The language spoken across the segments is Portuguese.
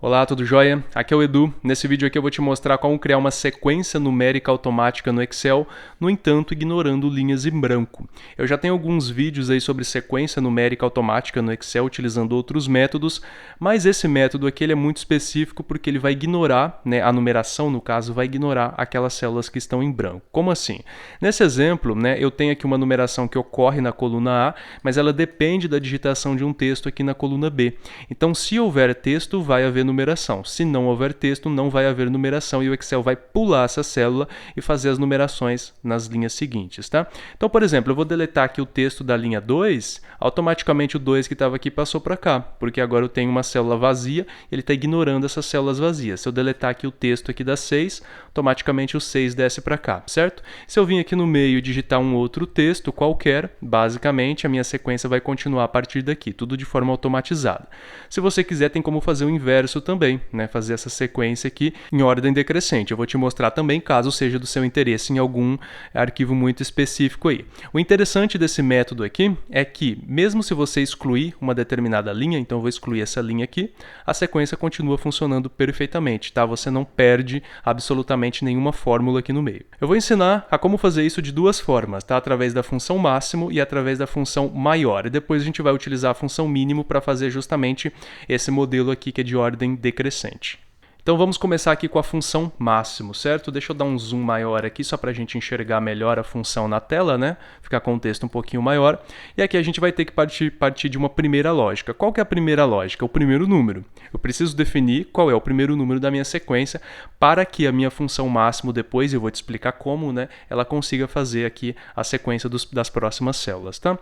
Olá, tudo jóia? Aqui é o Edu. Nesse vídeo aqui eu vou te mostrar como criar uma sequência numérica automática no Excel, no entanto, ignorando linhas em branco. Eu já tenho alguns vídeos aí sobre sequência numérica automática no Excel utilizando outros métodos, mas esse método aqui ele é muito específico porque ele vai ignorar, a numeração, no caso, vai ignorar aquelas células que estão em branco. Como assim? Nesse exemplo, eu tenho aqui uma numeração que ocorre na coluna A, mas ela depende da digitação de um texto aqui na coluna B. Então, se houver texto, vai haver numeração. Se não houver texto, não vai haver numeração e o Excel vai pular essa célula e fazer as numerações nas linhas seguintes, tá? Então, por exemplo, eu vou deletar aqui o texto da linha 2, automaticamente o 2 que estava aqui passou para cá, porque agora eu tenho uma célula vazia, ele está ignorando essas células vazias. Se eu deletar aqui o texto aqui da 6, automaticamente o 6 desce para cá, certo? Se eu vir aqui no meio e digitar um outro texto qualquer, basicamente a minha sequência vai continuar a partir daqui, tudo de forma automatizada. Se você quiser, tem como fazer o inverso também, fazer essa sequência aqui em ordem decrescente. Eu vou te mostrar também, caso seja do seu interesse em algum arquivo muito específico aí. O interessante desse método aqui é que, mesmo se você excluir uma determinada linha, então eu vou excluir essa linha aqui, a sequência continua funcionando perfeitamente, tá? Você não perde absolutamente nenhuma fórmula aqui no meio. Eu vou ensinar a como fazer isso de duas formas, tá? Através da função máximo e através da função maior. E depois a gente vai utilizar a função mínimo para fazer justamente esse modelo aqui que é de ordem decrescente. Então vamos começar aqui com a função máximo, certo? Deixa eu dar um zoom maior aqui só para a gente enxergar melhor a função na tela, Ficar com o texto um pouquinho maior. E aqui a gente vai ter que partir de uma primeira lógica. Qual que é a primeira lógica? O primeiro número. Eu preciso definir qual é o primeiro número da minha sequência para que a minha função máximo depois, eu vou te explicar como, ela consiga fazer aqui a sequência das próximas células, tá?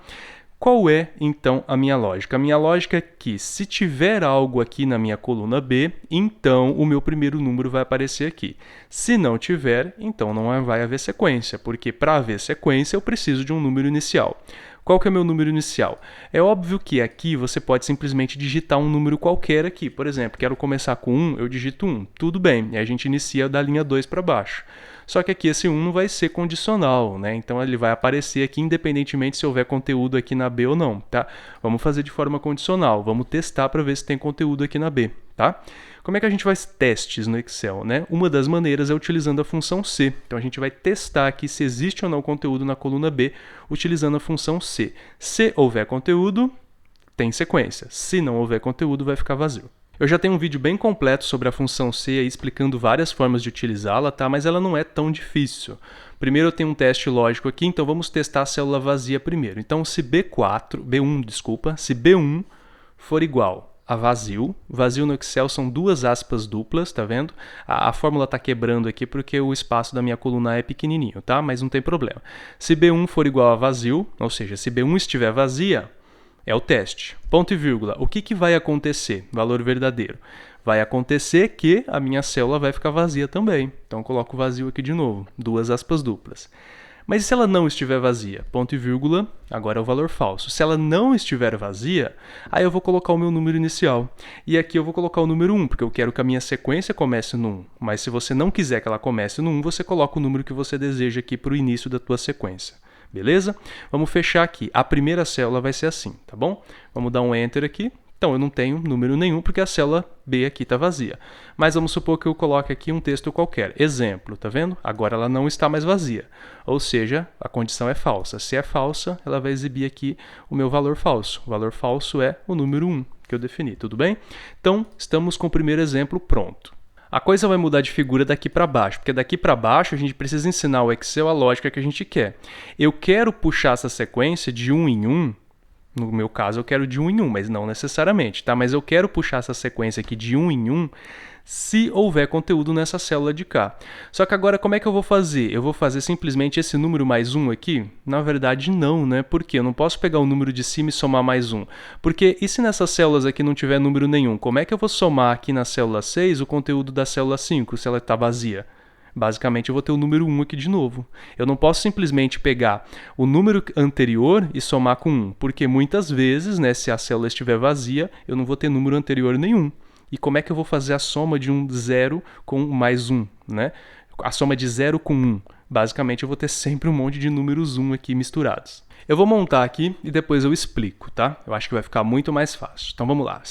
Qual é, então, a minha lógica? A minha lógica é que, se tiver algo aqui na minha coluna B, então o meu primeiro número vai aparecer aqui. Se não tiver, então não vai haver sequência, porque para haver sequência eu preciso de um número inicial. Qual que é o meu número inicial? É óbvio que aqui você pode simplesmente digitar um número qualquer aqui. Por exemplo, quero começar com 1, eu digito 1. Tudo bem, e a gente inicia da linha 2 para baixo. Só que aqui esse 1 não vai ser condicional, Então ele vai aparecer aqui independentemente se houver conteúdo aqui na B ou não, tá? Vamos fazer de forma condicional, vamos testar para ver se tem conteúdo aqui na B, tá? Como é que a gente faz testes no Excel, Uma das maneiras é utilizando a função C. Então a gente vai testar aqui se existe ou não conteúdo na coluna B utilizando a função C. Se houver conteúdo, tem sequência. Se não houver conteúdo, vai ficar vazio. Eu já tenho um vídeo bem completo sobre a função C aí, explicando várias formas de utilizá-la, tá? Mas ela não é tão difícil. Primeiro eu tenho um teste lógico aqui, então vamos testar a célula vazia primeiro. Então se se B1 for igual a vazio no Excel são duas aspas duplas, tá vendo? A fórmula está quebrando aqui porque o espaço da minha coluna A é pequenininho, tá? Mas não tem problema. Se B1 for igual a vazio, ou seja, se B1 estiver vazia, é o teste. Ponto e vírgula. O que vai acontecer? Valor verdadeiro. Vai acontecer que a minha célula vai ficar vazia também. Então eu coloco vazio aqui de novo. Duas aspas duplas. Mas e se ela não estiver vazia? Ponto e vírgula, agora é o valor falso. Se ela não estiver vazia, aí eu vou colocar o meu número inicial. E aqui eu vou colocar o número 1, porque eu quero que a minha sequência comece no 1. Mas se você não quiser que ela comece no 1, você coloca o número que você deseja aqui para o início da tua sequência. Beleza? Vamos fechar aqui. A primeira célula vai ser assim, tá bom? Vamos dar um Enter aqui. Então, eu não tenho número nenhum porque a célula B aqui está vazia. Mas vamos supor que eu coloque aqui um texto qualquer. Exemplo, tá vendo? Agora ela não está mais vazia. Ou seja, a condição é falsa. Se é falsa, ela vai exibir aqui o meu valor falso. O valor falso é o número 1 que eu defini, tudo bem? Então, estamos com o primeiro exemplo pronto. A coisa vai mudar de figura daqui para baixo, porque daqui para baixo a gente precisa ensinar ao Excel a lógica que a gente quer. Eu quero puxar essa sequência de 1 em 1, no meu caso eu quero de 1 em 1, mas não necessariamente, tá? Mas eu quero puxar essa sequência aqui de 1 em 1 se houver conteúdo nessa célula de cá. Só que agora como é que eu vou fazer? Eu vou fazer simplesmente esse número mais 1 aqui? Na verdade não, Por quê? Eu não posso pegar o número de cima e somar mais 1. Porque e se nessas células aqui não tiver número nenhum? Como é que eu vou somar aqui na célula 6 o conteúdo da célula 5 se ela está vazia? Basicamente eu vou ter o número 1 aqui de novo. Eu não posso simplesmente pegar o número anterior e somar com 1, porque muitas vezes, se a célula estiver vazia, eu não vou ter número anterior nenhum. E como é que eu vou fazer a soma de um 0 com mais 1, A soma de 0 com 1. Basicamente, eu vou ter sempre um monte de números 1 aqui misturados. Eu vou montar aqui e depois eu explico, tá? Eu acho que vai ficar muito mais fácil. Então vamos lá.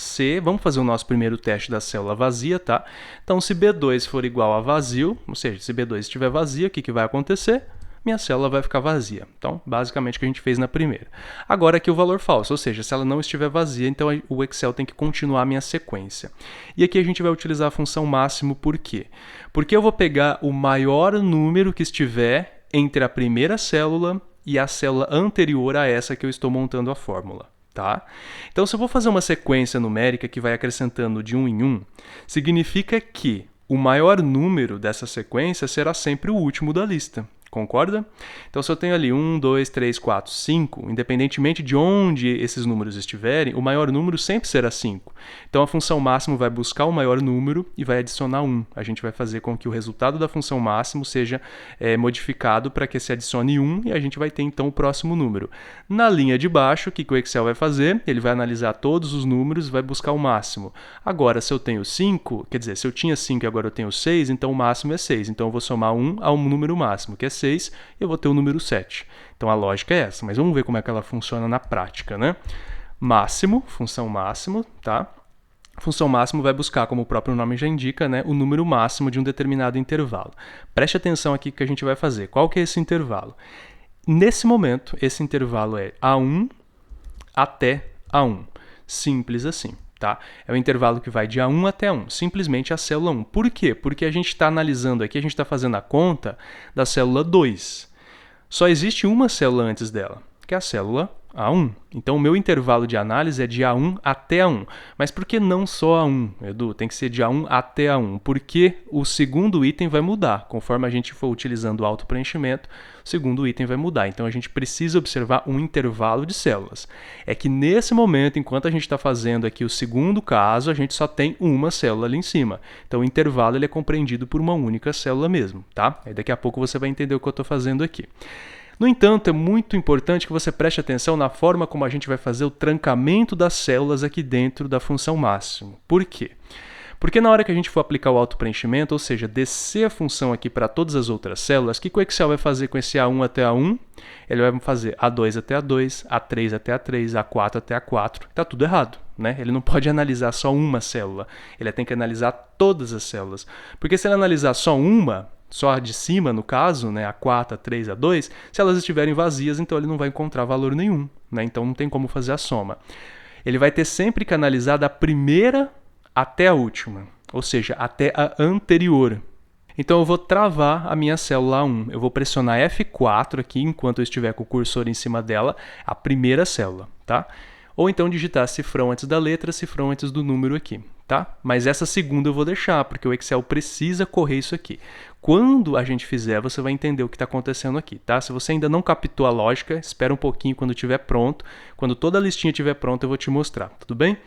Vamos fazer o nosso primeiro teste da célula vazia, tá? Então se B2 for igual a vazio, ou seja, se B2 estiver vazia, o que vai acontecer? Minha célula vai ficar vazia. Então, basicamente o que a gente fez na primeira. Agora aqui o valor falso, ou seja, se ela não estiver vazia, então o Excel tem que continuar a minha sequência. E aqui a gente vai utilizar a função máximo, por quê? Porque eu vou pegar o maior número que estiver entre a primeira célula e a célula anterior a essa que eu estou montando a fórmula. Tá? Então, se eu vou fazer uma sequência numérica que vai acrescentando de 1 em 1, significa que o maior número dessa sequência será sempre o último da lista. Concorda? Então, se eu tenho ali 1, 2, 3, 4, 5, independentemente de onde esses números estiverem, o maior número sempre será 5. Então, a função máximo vai buscar o maior número e vai adicionar 1. A gente vai fazer com que o resultado da função máximo seja modificado para que se adicione 1 e a gente vai ter, então, o próximo número. Na linha de baixo, o que o Excel vai fazer? Ele vai analisar todos os números e vai buscar o máximo. Agora, se eu tenho 5, quer dizer, se eu tinha 5 e agora eu tenho 6, então o máximo é 6. Então, eu vou somar 1 ao número máximo, que é 6, eu vou ter o número 7. Então a lógica é essa, mas vamos ver como é que ela funciona na prática, né? Máximo, função máximo, tá? Função máximo vai buscar, como o próprio nome já indica, né, o número máximo de um determinado intervalo. Preste atenção aqui que a gente vai fazer. Qual que é esse intervalo? Nesse momento, esse intervalo é A1 até A1. Simples assim. Tá? É o intervalo que vai de A1 até A1, simplesmente a célula 1. Por quê? Porque a gente está analisando aqui, a gente está fazendo a conta da célula 2. Só existe uma célula antes dela, que é a célula A1. Então, o meu intervalo de análise é de A1 até A1. Mas por que não só A1, Edu? Tem que ser de A1 até A1, porque o segundo item vai mudar. Conforme a gente for utilizando o autopreenchimento, o segundo item vai mudar. Então, a gente precisa observar um intervalo de células. É que nesse momento, enquanto a gente está fazendo aqui o segundo caso, a gente só tem uma célula ali em cima. Então, o intervalo ele é compreendido por uma única célula mesmo, tá? Aí daqui a pouco você vai entender o que eu estou fazendo aqui. No entanto, é muito importante que você preste atenção na forma como a gente vai fazer o trancamento das células aqui dentro da função máximo. Por quê? Porque na hora que a gente for aplicar o autopreenchimento, ou seja, descer a função aqui para todas as outras células, o que o Excel vai fazer com esse A1 até A1? Ele vai fazer A2 até A2, A3 até A3, A4 até A4. Está tudo errado, né? Ele não pode analisar só uma célula, ele tem que analisar todas as células. Porque se ele analisar só uma, só a de cima, no caso, né, A4, A3, A2, se elas estiverem vazias, então ele não vai encontrar valor nenhum, né? Então não tem como fazer a soma. Ele vai ter sempre que analisar da primeira até a última, ou seja, até a anterior. Então eu vou travar a minha célula 1. Eu vou pressionar F4 aqui, enquanto eu estiver com o cursor em cima dela, a primeira célula, tá? Ou então digitar cifrão antes da letra, cifrão antes do número aqui, tá? Mas essa segunda eu vou deixar, porque o Excel precisa correr isso aqui. Quando a gente fizer, você vai entender o que está acontecendo aqui, tá? Se você ainda não captou a lógica, espera um pouquinho quando estiver pronto. Quando toda a listinha estiver pronta, eu vou te mostrar, tudo bem?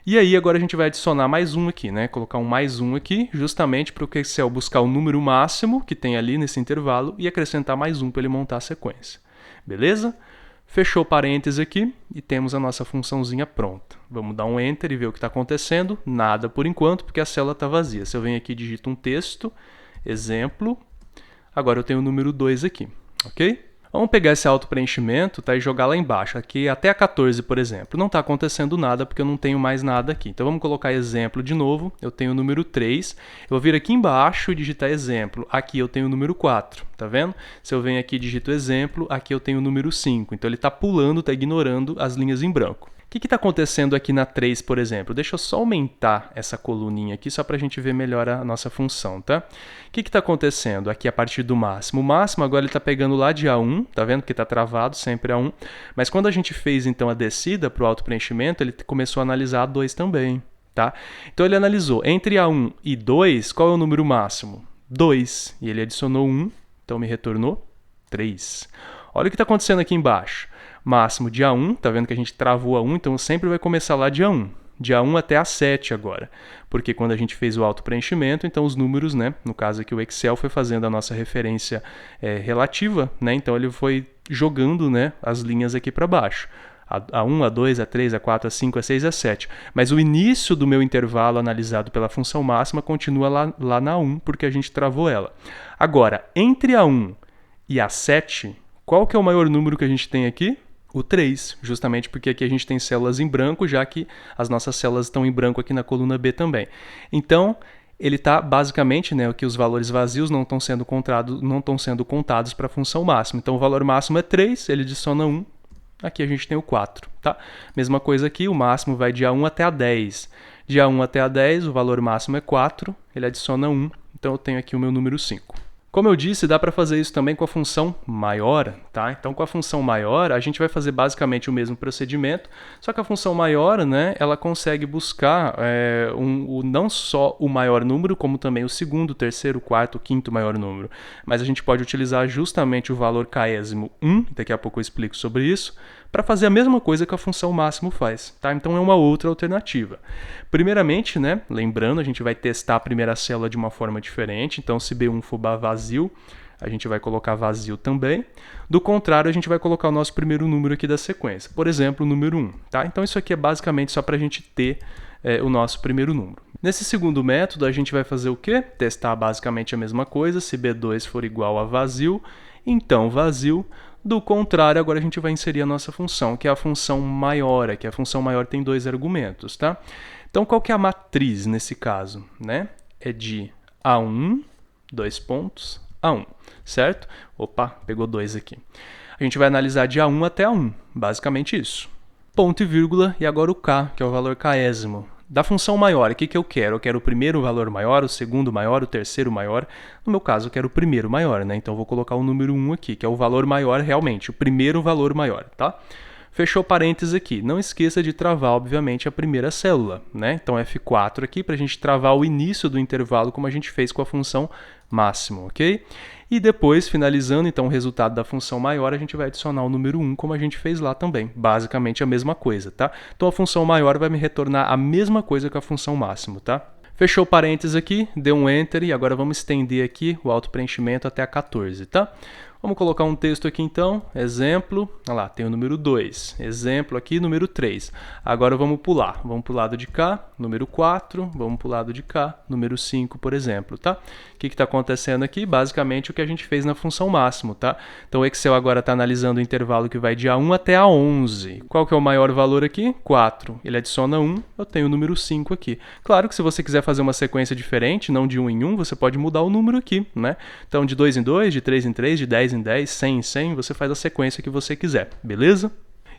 E aí agora a gente vai adicionar mais um aqui, né? Colocar um mais um aqui, justamente para o Excel buscar o número máximo que tem ali nesse intervalo e acrescentar mais um para ele montar a sequência. Beleza? Fechou parênteses aqui e temos a nossa funçãozinha pronta. Vamos dar um Enter e ver o que está acontecendo. Nada por enquanto, porque a célula está vazia. Se eu venho aqui e digito um texto, exemplo, agora eu tenho o número 2 aqui, ok? Vamos pegar esse autopreenchimento, tá, e jogar lá embaixo. Aqui até a 14, por exemplo. Não está acontecendo nada porque eu não tenho mais nada aqui. Então vamos colocar exemplo de novo. Eu tenho o número 3. Eu vou vir aqui embaixo e digitar exemplo. Aqui eu tenho o número 4. Tá vendo? Se eu venho aqui e digito exemplo, aqui eu tenho o número 5. Então ele está pulando, está ignorando as linhas em branco. O que está acontecendo aqui na 3, por exemplo? Deixa eu só aumentar essa coluninha aqui, só para a gente ver melhor a nossa função, tá? O que está acontecendo aqui a partir do máximo? O máximo agora ele está pegando lá de A1, tá vendo que está travado, sempre A1. Mas quando a gente fez então a descida para o autopreenchimento, ele começou a analisar A2 também, tá? Então ele analisou entre A1 e 2, qual é o número máximo? 2. E ele adicionou 1, então me retornou 3. Olha o que está acontecendo aqui embaixo. Máximo de A1, tá vendo que a gente travou A1, então sempre vai começar lá de A1. De A1 até A7 agora. Porque quando a gente fez o autopreenchimento, então os números, né, no caso aqui o Excel foi fazendo a nossa referência relativa, né, então ele foi jogando, né, as linhas aqui para baixo. A1, A2, A3, A4, A5, A6, A7. Mas o início do meu intervalo analisado pela função máxima continua lá na A1, porque a gente travou ela. Agora, entre A1 e A7, qual que é o maior número que a gente tem aqui? o 3, justamente porque aqui a gente tem células em branco, já que as nossas células estão em branco aqui na coluna B também. Então, ele está basicamente, né, que os valores vazios não estão sendo contados para a função máxima. Então, o valor máximo é 3, ele adiciona 1, aqui a gente tem o 4, tá? Mesma coisa aqui, o máximo vai de A1 até A10. De A1 até A10, o valor máximo é 4, ele adiciona 1, então eu tenho aqui o meu número 5. Como eu disse, dá para fazer isso também com a função maior, tá? Então, com a função maior, a gente vai fazer basicamente o mesmo procedimento, só que a função maior, né, ela consegue buscar não só o maior número, como também o segundo, terceiro, quarto, quinto maior número. Mas a gente pode utilizar justamente o valor késimo 1, daqui a pouco eu explico sobre isso, para fazer a mesma coisa que a função máximo faz, tá? Então é uma outra alternativa. Primeiramente, né, lembrando, a gente vai testar a primeira célula de uma forma diferente, então se B1 for vazio, a gente vai colocar vazio também. Do contrário, a gente vai colocar o nosso primeiro número aqui da sequência, por exemplo, o número 1, tá? Então isso aqui é basicamente só para a gente ter o nosso primeiro número. Nesse segundo método, a gente vai fazer o quê? Testar basicamente a mesma coisa, se B2 for igual a vazio, então vazio. Do contrário, agora a gente vai inserir a nossa função, que é a função maior, que a função maior tem 2 argumentos, tá? Então, qual que é a matriz nesse caso, né? É de A1, 2 pontos, A1, certo? Opa, pegou 2 aqui. A gente vai analisar de A1 até A1, basicamente isso. Ponto e vírgula, e agora o K, que é o valor késimo. Da função maior, o que eu quero? Eu quero o primeiro valor maior, o segundo maior, o terceiro maior. No meu caso, eu quero o primeiro maior, né? Então, eu vou colocar o número 1 aqui, que é o valor maior realmente, o primeiro valor maior, tá? Fechou parênteses aqui. Não esqueça de travar, obviamente, a primeira célula, né? Então, F4 aqui, para a gente travar o início do intervalo, como a gente fez com a função máximo, ok? E depois, finalizando, então, o resultado da função maior, a gente vai adicionar o número 1, como a gente fez lá também. Basicamente a mesma coisa, tá? Então, a função maior vai me retornar a mesma coisa que a função máximo, tá? Fechou parênteses aqui, deu um Enter e agora vamos estender aqui o autopreenchimento até a 14, tá? Vamos colocar um texto aqui então, exemplo, olha lá, tem o número 2, exemplo aqui, número 3. Agora vamos para o lado de cá, número 4, vamos para o lado de cá, número 5, por exemplo, tá? O que está acontecendo aqui? Basicamente o que a gente fez na função máximo, tá? Então o Excel agora está analisando o intervalo que vai de A1 até A11. Qual que é o maior valor aqui? 4. Ele adiciona 1, eu tenho o número 5 aqui. Claro que se você quiser fazer uma sequência diferente, não de 1 em 1, você pode mudar o número aqui, né? Então de 2 em 2, de 3 em 3, de 10 em 10, 100 em 100, você faz a sequência que você quiser, beleza?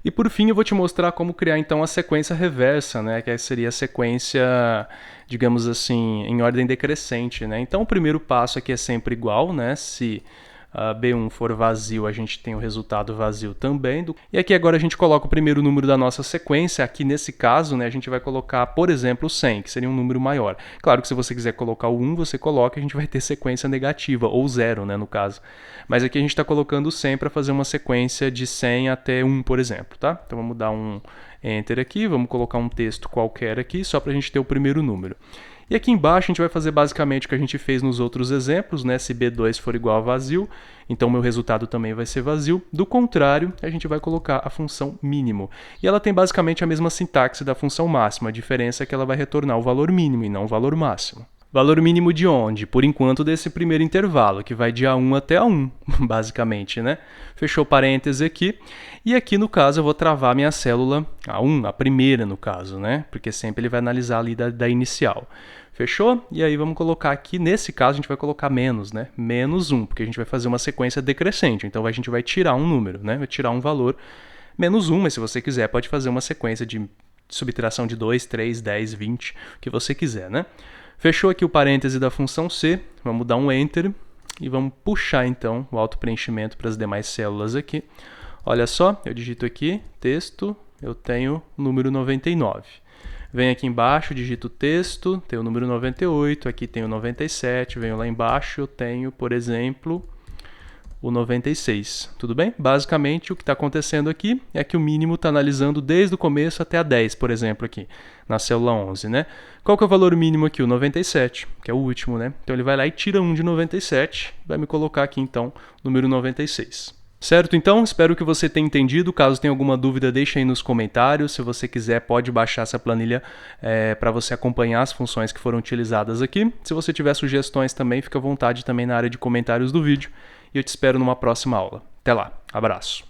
E por fim eu vou te mostrar como criar então a sequência reversa, né? Que seria a sequência, digamos assim, em ordem decrescente, né? Então o primeiro passo aqui é sempre igual, né? Se B1 for vazio, a gente tem o resultado vazio também. E aqui agora a gente coloca o primeiro número da nossa sequência. Aqui nesse caso, né, a gente vai colocar, por exemplo, 100, que seria um número maior. Claro que se você quiser colocar o 1, você coloca, a gente vai ter sequência negativa, ou 0, né, no caso. Mas aqui a gente está colocando 100 para fazer uma sequência de 100 até 1, por exemplo, tá? Então vamos dar um Enter aqui, vamos colocar um texto qualquer aqui, só para a gente ter o primeiro número. E aqui embaixo a gente vai fazer basicamente o que a gente fez nos outros exemplos, né? Se B2 for igual a vazio, então meu resultado também vai ser vazio. Do contrário, a gente vai colocar a função mínimo. E ela tem basicamente a mesma sintaxe da função máxima, a diferença é que ela vai retornar o valor mínimo e não o valor máximo. Valor mínimo de onde? Por enquanto desse primeiro intervalo, que vai de A1 até A1, basicamente, né? Fechou parênteses aqui. E aqui, no caso, eu vou travar minha célula A1, a primeira, no caso, né? Porque sempre ele vai analisar ali da inicial. Fechou? E aí vamos colocar aqui, nesse caso, a gente vai colocar menos, né? Menos 1, porque a gente vai fazer uma sequência decrescente. Então, a gente vai tirar um número, né? Vai tirar um valor menos 1, mas se você quiser, pode fazer uma sequência de subtração de 2, 3, 10, 20, o que você quiser, né? Fechou aqui o parêntese da função C, vamos dar um Enter e vamos puxar então o autopreenchimento para as demais células aqui. Olha só, eu digito aqui, texto, eu tenho o número 99. Venho aqui embaixo, digito o texto, tenho o número 98, aqui tenho o 97, venho lá embaixo, eu tenho, por exemplo, o 96, tudo bem? Basicamente, o que está acontecendo aqui é que o mínimo está analisando desde o começo até a 10, por exemplo, aqui, na célula 11, né? Qual que é o valor mínimo aqui? O 97, que é o último, né? Então, ele vai lá e tira 1 de 97, vai me colocar aqui, então, número 96. Certo? Então, espero que você tenha entendido. Caso tenha alguma dúvida, deixa aí nos comentários. Se você quiser, pode baixar essa planilha para você acompanhar as funções que foram utilizadas aqui. Se você tiver sugestões também, fica à vontade também na área de comentários do vídeo. E eu te espero numa próxima aula. Até lá. Abraço.